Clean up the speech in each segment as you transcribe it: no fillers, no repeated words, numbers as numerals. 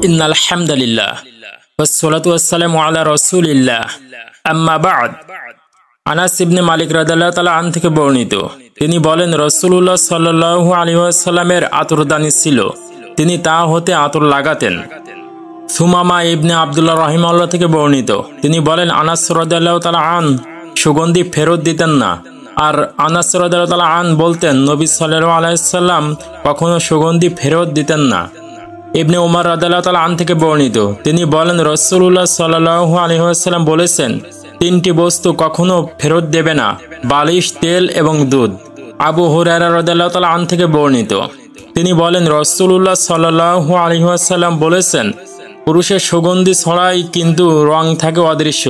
ইন্নাল হামদুলিল্লাহ ওয়াসসালাতু ওয়াসসালামু আলা রাসূলিল্লাহ আম্মা বা'দ। আনাস ইবনে মালিক রাদিয়াল্লাহু তাআলা আন থেকে বর্ণিত, তিনি বলেন রাসূলুল্লাহ সাল্লাল্লাহু আলাইহি ওয়াসাল্লামের আতরদানি ছিল, তিনি তা হতে আতর লাগাতেন। সুমামা ইবনে আব্দুল্লাহ রাহিমাহুল্লাহ থেকে বর্ণিত, তিনি বলেন আনাস রাদিয়াল্লাহু তাআলা আন সুগন্ধি ফেরত দিতেন না। আর আনাস রাদিয়াল্লাহু তাআলা আন বলতেন নবী সাল্লাল্লাহু আলাইহি ওয়াসাল্লাম কখনো সুগন্ধি ফেরত দিতেন না। ইবনে উমর রাদিয়াল্লাহু তাআলা আন থেকে বর্ণিত, তিনি বলেন রাসূলুল্লাহ সাল্লাল্লাহু আলাইহি ওয়াসাল্লাম বলেছেন, তিনটি বস্তু কখনো ফেরত দেবে না, বালিশ, তেল এবং দুধ। আবু হুরায়রা রাদিয়াল্লাহু তাআলা আন থেকে বর্ণিত, তিনি বলেন রাসূলুল্লাহ সাল্লাল্লাহু আলাইহি ওয়াসাল্লাম বলেছেন, পুরুষের সুগন্ধি ছড়াই কিন্তু রং থাকে অদৃশ্য,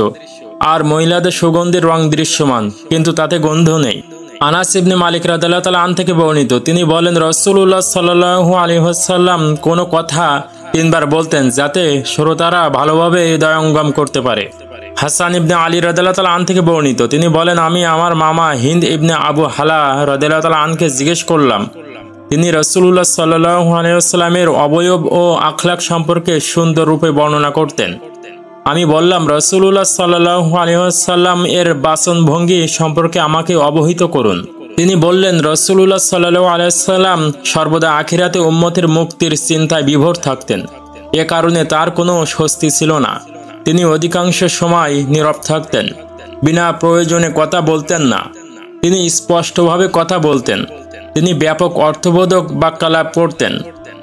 আর মহিলাদের সুগন্ধির রং দৃশ্যমান কিন্তু তাতে গন্ধ নেই। আনাস ইবনে মালিক রাদিয়াল্লাহু তাআলা আন থেকে বর্ণিত, তিনি বলেন রাসূলুল্লাহ সাল্লাল্লাহু আলাইহি ওয়াসাল্লাম কোনো কথা তিনবার বলতেন যাতে শ্রোতারা ভালোভাবে হৃদয়ঙ্গম করতে পারে। হাসান ইবনে আলী রাদিয়াল্লাহু তাআলা আন থেকে বর্ণিত, তিনি বলেন আমি আমার মামা হিন্দ ইবনে আবু হালা রাদিয়াল্লাহু তাআলা আনকে জিজ্ঞেস করলাম, তিনি রাসূলুল্লাহ সাল্লাল্লাহু আলাইহি ওয়াসাল্লামের অবয়ব ও আখলাক সম্পর্কে সুন্দর রূপে বর্ণনা করতেন। আমি বললাম রাসূলুল্লাহ সাল্লাল্লাহু আলাইহি ওয়াসাল্লাম এর বাচনভঙ্গি সম্পর্কে আমাকে অবহিত করুন। তিনি বললেন রাসূলুল্লাহ সাল্লাল্লাহু আলাইহি ওয়াসাল্লাম সর্বদা আখিরাতে উম্মতের মুক্তির চিন্তায় বিভোর থাকতেন, এ কারণে তার কোনো স্বস্তি ছিল না। তিনি অধিকাংশ সময় নীরব থাকতেন, বিনা প্রয়োজনে কথা বলতেন না, তিনি স্পষ্টভাবে কথা বলতেন। তিনি ব্যাপক অর্থবোধক বাক্যালাপ করতেন,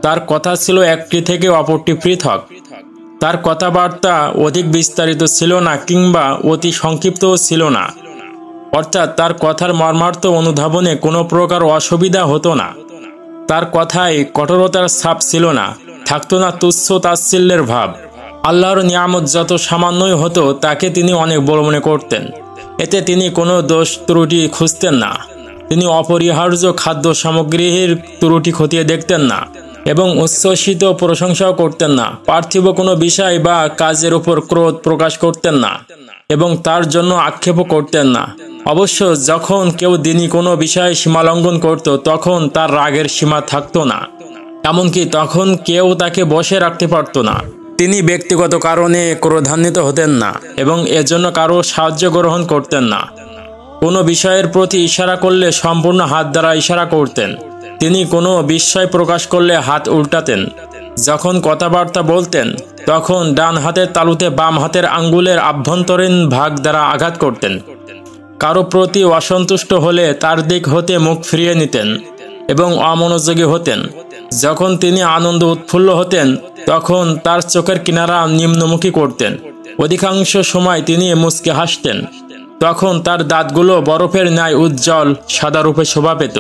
তার কথা ছিল একটি থেকে অপরটি পৃথক। তার কথাবার্তা অধিক বিস্তারিত ছিল না কিংবা অতি সংক্ষিপ্তও ছিল না, অর্থাৎ তার কথার মর্মার্থ অনুধাবনে কোনো প্রকার অসুবিধা হতো না। তার কথায় কঠোরতার ছাপ ছিল না, থাকতো না তুচ্ছ তাচ্ছিল্যের ভাব। আল্লাহর নিয়ামত যত সামান্যই হতো তাকে তিনি অনেক বড় মনে করতেন, এতে তিনি কোনো দোষ ত্রুটি খুঁজতেন না। তিনি অপরিহার্য খাদ্য সামগ্রীর ত্রুটি খতিয়ে দেখতেন না এবং উচ্ছ্বসিত প্রশংসাও করতেন না। পার্থিব কোনো বিষয় বা কাজের উপর ক্রোধ প্রকাশ করতেন না এবং তার জন্য আক্ষেপও করতেন না। অবশ্য যখন কেউ দিনই কোনো বিষয়ে সীমালঙ্ঘন করত তখন তার রাগের সীমা থাকতো না, এমনকি তখন কেউ তাকে বসে রাখতে পারত না। তিনি ব্যক্তিগত কারণে ক্রোধান্বিত হতেন না এবং এজন্য কারো সাহায্য গ্রহণ করতেন না। কোনো বিষয়ের প্রতি ইশারা করলে সম্পূর্ণ হাত দ্বারা ইশারা করতেন। তিনি কোনো বিস্ময় প্রকাশ করলে হাত উল্টাতেন। যখন কথাবার্তা বলতেন তখন ডান হাতের তালুতে বাম হাতের আঙ্গুলের আভ্যন্তরীণ ভাগ দ্বারা আঘাত করতেন। কারো প্রতি অসন্তুষ্ট হলে তার দিক হতে মুখ ফিরিয়ে নিতেন এবং অমনোযোগী হতেন। যখন তিনি আনন্দ উৎফুল্ল হতেন তখন তার চোখের কিনারা নিম্নমুখী করতেন। অধিকাংশ সময় তিনি মুচকে হাসতেন, তখন তার দাঁতগুলো বরফের ন্যায় উজ্জ্বল সাদা রূপে শোভা পেত।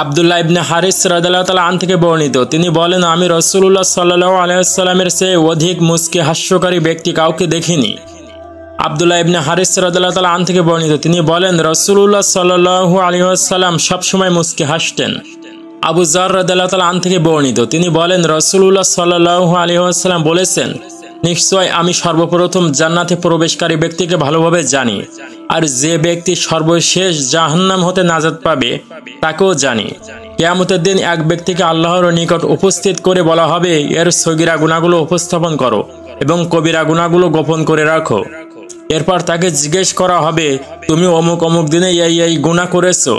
আব্দুল্লাহ ইবনে হারিস রাদিয়াল্লাহু তাআলা আন থেকে বর্ণিত, তিনি বলেন আমি রাসূলুল্লাহ সাল্লাল্লাহু আলাইহি ওয়াসাল্লামের চেয়ে অধিক মুচকি হাস্যকারী ব্যক্তি কাউকে দেখিনি। আব্দুল্লাহ ইবনে হারিস রাদিয়াল্লাহু তাআলা আন থেকে বর্ণিত, তিনি বলেন রাসূলুল্লাহ সাল্লাল্লাহু আলাইহি ওয়াসাল্লাম সবসময় মুচকি হাসতেন। আবু যর রাদিয়াল্লাহু তাআলা আন থেকে বর্ণিত, তিনি বলেন রাসূলুল্লাহ সাল্লাল্লাহু আলাইহি ওয়াসাল্লাম বলেছেন, নিশ্চয় আমি সর্বপ্রথম জান্নাতে প্রবেশকারী ব্যক্তিকে ভালোভাবে জানি, আর যে ব্যক্তি সর্বশেষ জাহান্নাম হতে নাজাত পাবে তাকেও জানি। কিয়ামতের দিন এক ব্যক্তিকে আল্লাহর নিকট উপস্থিত করে বলা হবে, এর সগীরা গুনাহগুলো উপস্থাপন করো এবং কবিরা গুনাহগুলো গোপন করে রাখো। এরপর তাকে জিজ্ঞেস করা হবে, তুমি অমুক অমুক দিনে এই গুনাহ করেছো।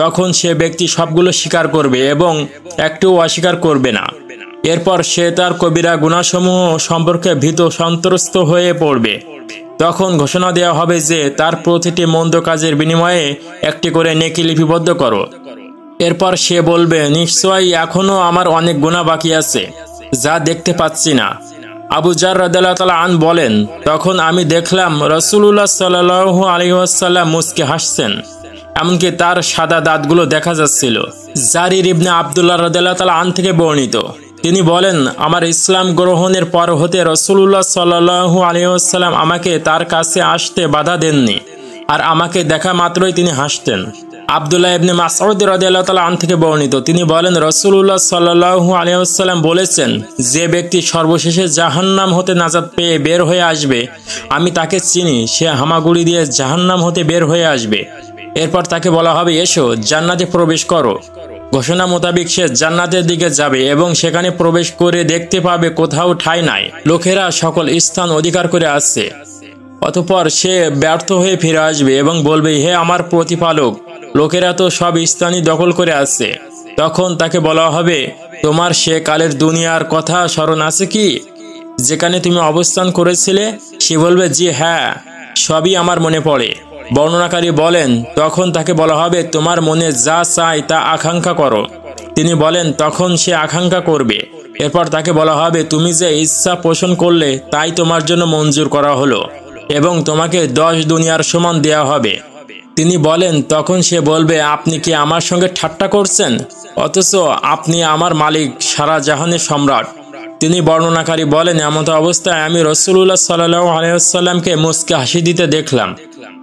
তখন সে ব্যক্তি সবগুলো স্বীকার করবে এবং একটিও অস্বীকার করবে না। এরপর সে তার কবিরা গুনাহসমূহ সম্পর্কে ভীত সন্ত্রস্ত হয়ে পড়বে। তখন ঘোষণা দেওয়া হবে যে তার প্রতিটি মন্দ কাজের বিনিময়ে একটি করে নেকি লিপিবদ্ধ করো। এরপর সে বলবে, নিশ্চয়ই এখনো আমার অনেক গুনাহ বাকি আছে যা দেখতে পাচ্ছি না। আবু যর রাদিয়াল্লাহু তাআলা আন বলেন, তখন আমি দেখলাম রাসূলুল্লাহ সাল্লাল্লাহু আলাইহি ওয়াসাল্লাম মুচকি হাসছেন, এমনকি তার সাদা দাঁতগুলো দেখা যাচ্ছিল। জারির ইবনে আব্দুল্লাহ রাদিয়াল্লাহু তাআলা আন থেকে বর্ণিত, তিনি বলেন আমার ইসলাম গ্রহণের পর হতে রাসূলুল্লাহ সাল্লাল্লাহু আলাইহি ওয়াসাল্লাম আমাকে তার কাছে আসতে বাধা দেননি, আর আমাকে দেখা মাত্রই তিনি হাসতেন। আব্দুল্লাহ ইবনে মাসউদ রাদিয়াল্লাহু তাআলা আন থেকে বর্ণিত, তিনি বলেন রাসূলুল্লাহ সাল্লাল্লাহু আলাইহি ওয়াসাল্লাম বলেছেন, যে ব্যক্তি সর্বশেষে জাহান্নাম হতে নাজাত পেয়ে বের হয়ে আসবে আমি তাকে চিনি, সে হামাগুড়ি দিয়ে জাহান্নাম হতে বের হয়ে আসবে। এরপর তাকে বলা হবে, এসো জান্নাতে প্রবেশ করো। ঘোষণা মোতাবেক সে জান্নাতের দিকে যাবে এবং সেখানে প্রবেশ করে দেখতে পাবে কোথাও ঠাঁই নাই, লোকেরা সকল স্থান অধিকার করে আসছে। অতঃপর সে ব্যর্থ হয়ে ফিরে আসবে এবং বলবে, হে আমার প্রতিপালক, লোকেরা তো সব স্থানই দখল করে আসছে। তখন তাকে বলা হবে, তোমার সে কালের দুনিয়ার কথা স্মরণ আছে কি, যেখানে তুমি অবস্থান করেছিলে? সে বলবে, জি হ্যাঁ, সবই আমার মনে পড়ে। বর্ণনাকারী বলেন, তখন তাকে বলা হবে, তোমার মনে যা চাই তা আকাঙ্ক্ষা করো। তিনি বলেন, তখন সে আকাঙ্ক্ষা করবে। এরপর তাকে বলা হবে, তুমি যে ইচ্ছা পোষণ করলে তাই তোমার জন্য মঞ্জুর করা হলো এবং তোমাকে 10 দুনিয়ার সমান দেয়া হবে। তিনি বলেন, তখন সে বলবে, আপনি কি আমার সঙ্গে ঠাট্টা করছেন? অথচ আপনি আমার মালিক, সারা জাহানের সম্রাট। তিনি বর্ণনাকারী বলেন, এমত অবস্থায় আমি রাসূলুল্লাহ সাল্লাল্লাহু আলাইহি ওয়াসাল্লামকে মুস্কে হাসি দিতে দেখলাম,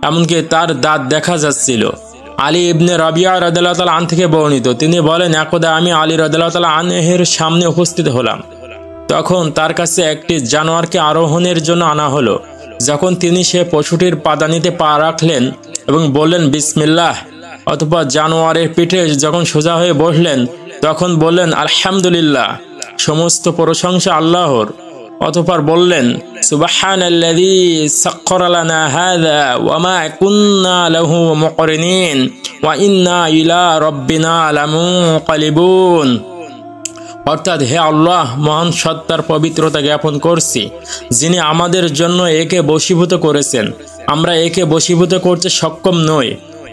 এমনকি তার দাঁত দেখা যাচ্ছিল। আলী ইবনে রাবিয়া রাদিয়াল্লাহু তাআলা আন থেকে বর্ণিত, তিনি বলেন, একদা আমি আলী রাদিয়াল্লাহু তাআলা আনহুর সামনে উপস্থিত হলাম। তখন তার কাছে একটি জানোয়ারকে আরোহণের জন্য আনা হলো। যখন তিনি সে পশুটির পাদানিতে পা রাখলেন এবং বললেন, বিসমিল্লাহ, অতঃপর জানোয়ারের পিঠে যখন সোজা হয়ে বসলেন তখন বললেন, আলহামদুলিল্লাহ, সমস্ত প্রশংসা আল্লাহর। অতঃপর বললেন, সুবহানাল্লাযী সাখখারা লানা হাযা ওয়া মা কুন্না লাহু মুকরিনিন ওয়া ইন্না ইলা রাব্বিনা লামুনকালিবুন। অর্থাৎ, হে আল্লাহ, মহান সত্তার পবিত্রতা জ্ঞাপন করছি, যিনি আমাদের জন্য একে বশীভূত করেছেন। আমরা একে বশীভূত করতে সক্ষম নই,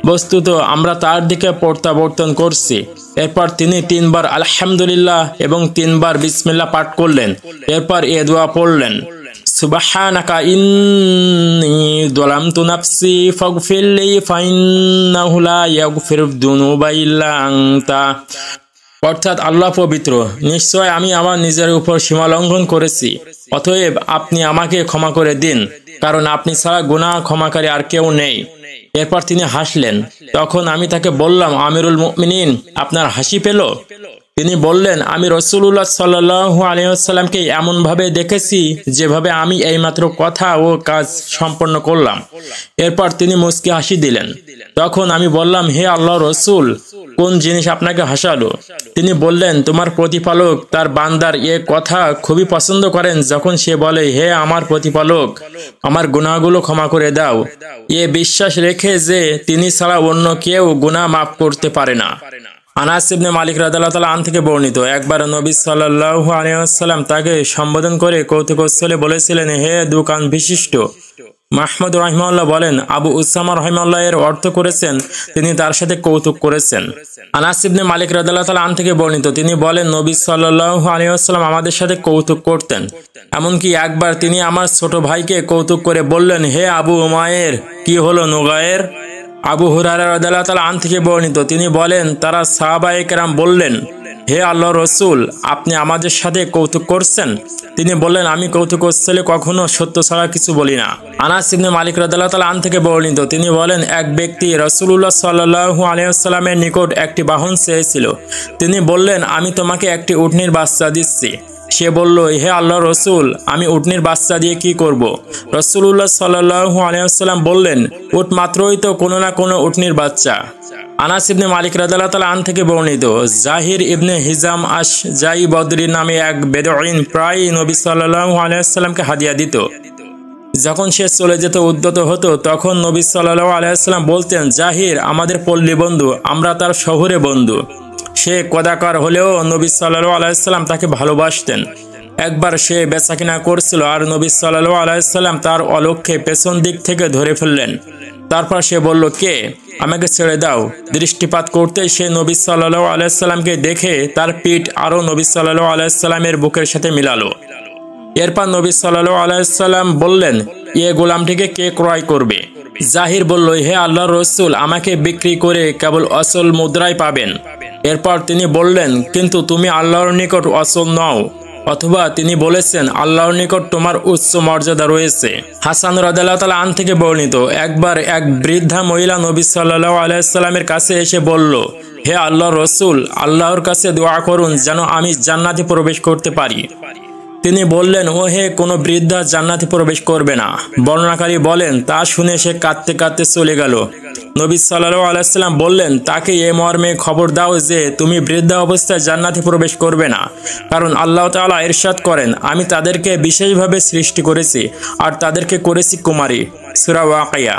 বস্তুত আমরা তার দিকে প্রত্যাবর্তন করছি। এরপর তিনি 3 বার আলহামদুলিল্লাহ এবং 3 বার বিসমিল্লাহ পাঠ করলেন। এরপর এ দোয়া পড়লেন, সুবহানাকা ইন্নী যালামতু নাফসি ফাগফিরলি ফাইন্নাহু লা ইয়াগফিরুদ যুনুবা ইল্লা আনতা। অর্থাৎ, আল্লাহ পবিত্র, নিশ্চয় আমি আমার নিজের উপর সীমা লঙ্ঘন করেছি, অতএব আপনি আমাকে ক্ষমা করে দিন, কারণ আপনি ছাড়া গুনাহ ক্ষমাকারী আর কেউ নেই। এরপর তিনি হাসলেন। তখন আমি তাকে বললাম, আমিরুল মুমিনিন, আপনার হাসি পেল? তিনি বললেন, আমি রাসূলুল্লাহ সাল্লাল্লাহু আলাইহি ওয়াসাল্লামকে এমনভাবে দেখেছি যেভাবে আমি এইমাত্র কথা ও কাজ সম্পন্ন করলাম। এরপর তিনি মুস্কি হাসি দিলেন। তখন আমি বললাম, হে আল্লাহর রাসূল, কোন জিনিস আপনাকে হাসালো? তিনি বললেন, তোমার প্রতিপালক তার বান্দার এ কথা খুবই পছন্দ করেন যখন সে বলে, হে আমার প্রতিপালক, আমার গুনাহগুলো ক্ষমা করে দাও, এ বিশ্বাস রেখে যে তিনি ছাড়া অন্য কেউ গুনাহ মাফ করতে পারে না। আনাস ইবনে মালিক রাদিয়াল্লাহু তাআলা আন থেকে বর্ণিত, একবার নবী সাল্লাল্লাহু আলাইহি ওয়াসাল্লাম তাকে সম্বোধন করে কৌতুকস্থলে বলেছিলেন, হে দোকান বিশিষ্ট। মাহমুদ রাহিমাহুল্লাহ বলেন, আবু উসামা রাহিমাহুল্লাহ এর অর্থ করেছেন তিনি তার সাথে কৌতুক করেছেন। আনাস ইবনে মালিক রাদিয়াল্লাহু তাআলা আন থেকে বর্ণিত, তিনি বলেন, নবী সাল্লাল্লাহু আলাইহি ওয়াসাল্লাম আমাদের সাথে কৌতুক করতেন। এমনকি একবার তিনি আমার ছোট ভাইকে কৌতুক করে বললেন, হে আবু উমায়ের, কি হলো নুগায়ের? আবু হুরায়রা রাদিয়াল্লাহু তাআলা আন থেকে বর্ণিত, তিনি বলেন, তারা সাহাবায়ে কেরাম বললেন, হে আল্লাহর রাসূল, আপনি আমাদের সাথে কৌতুক করছেন? তিনি বললেন, আমি কৌতুকস্থলে কখনো সত্য ছাড়া কিছু বলি না। আনাস ইবনে মালিক রাদিয়াল্লাহু তাআলা আন থেকে বর্ণিত, তিনি বলেন, এক ব্যক্তি রাসূলুল্লাহ সাল্লাল্লাহু আলাইহি ওয়াসাল্লামের নিকট একটি বাহন চেয়েছিল। তিনি বললেন, আমি তোমাকে একটি উটনীর বাচ্চা দিচ্ছি। সে বলল, হে আল্লাহর রাসূল, আমি উটনীর বাচ্চা দিয়ে কি করব? রাসূলুল্লাহ সাল্লাল্লাহু আলাইহি ওয়াসাল্লাম বললেন, উট মাত্রই তো কোনো না কোনো উটনীর বাচ্চা। আনাস ইবনে মালিক রাদিয়াল্লাহু তাআলা আন থেকে বর্ণিত, জাহির ইবনে হিজাম আশ-জাই বদরি নামে এক বেদউইন প্রায় নবী সাল্লাল্লাহু আলাইহি ওয়াসাল্লামকে হাদিয়া দিত। যখন সে চলে যেতে উদ্যত হতো তখন নবী সাল্লাল্লাহু আলাইহি ওয়াসাল্লাম বলতেন, জাহির আমাদের পল্লী বন্ধু, আমরা তার শহরে বন্ধু। সে কদাকার হলেও নবী সাল্লাল্লাহু আলাইহি ওয়াসাল্লাম তাকে ভালোবাসতেন। একবার সে বেচাকিনা করছিল আর নবী সাল্লাল্লাহু আলাইহি ওয়াসাল্লাম তার অলক্ষ্যে পেছন দিক থেকে ধরে ফেললেন। তারপর সে বলল, কে? আমাকে ছেড়ে দাও। দৃষ্টিপাত করতে সে নবী সাল্লাল্লাহু আলাইহি ওয়াসাল্লামকে দেখে তার পিঠ আরো নবী সাল্লাল্লাহু আলাইহি ওয়াসাল্লামের বুকের সাথে মিলালো। এরপর নবী সাল্লাল্লাহু আলাইহি ওয়াসাল্লাম বললেন, এ গোলামটিকে কে ক্রয় করবে? জাহির বলল, হে আল্লাহর রাসূল, আমাকে বিক্রি করে কেবল অচল মুদ্রাই পাবেন। এরপর তিনি বললেন, কিন্তু তুমি আল্লাহর নিকট অচল নও। অথবা তিনি বলেছেন, আল্লাহর নিকট তোমার উচ্চ মর্যাদা রয়েছে। হাসান রাদিয়াল্লাহু তাআলা আন থেকে বর্ণিত, একবার এক বৃদ্ধা মহিলা নবী সাল্লাল্লাহু আলাইহি ওয়াসাল্লামের কাছে এসে বলল, হে আল্লাহর রাসূল, আল্লাহর কাছে দোয়া করুন যেন আমি জান্নাতে প্রবেশ করতে পারি। তিনি বললেন, ও হে, কোনো বৃদ্ধা জান্নাতে প্রবেশ করবে না। বর্ণনাকারী বলেন, তা শুনে সে কাঁদতে কাঁদতে চলে গেল। নবী সাল্লাল্লাহু আলাইহি ওয়াসাল্লাম বললেন, তাকে এ মর্মে খবর দাও যে তুমি বৃদ্ধা অবস্থায় জান্নাতে প্রবেশ করবে না, কারণ আল্লাহ তাআলা ইরশাদ করেন, আমি তাদেরকে বিশেষভাবে সৃষ্টি করেছি আর তাদেরকে করেছি কুমারী। সূরা ওয়াকিয়া।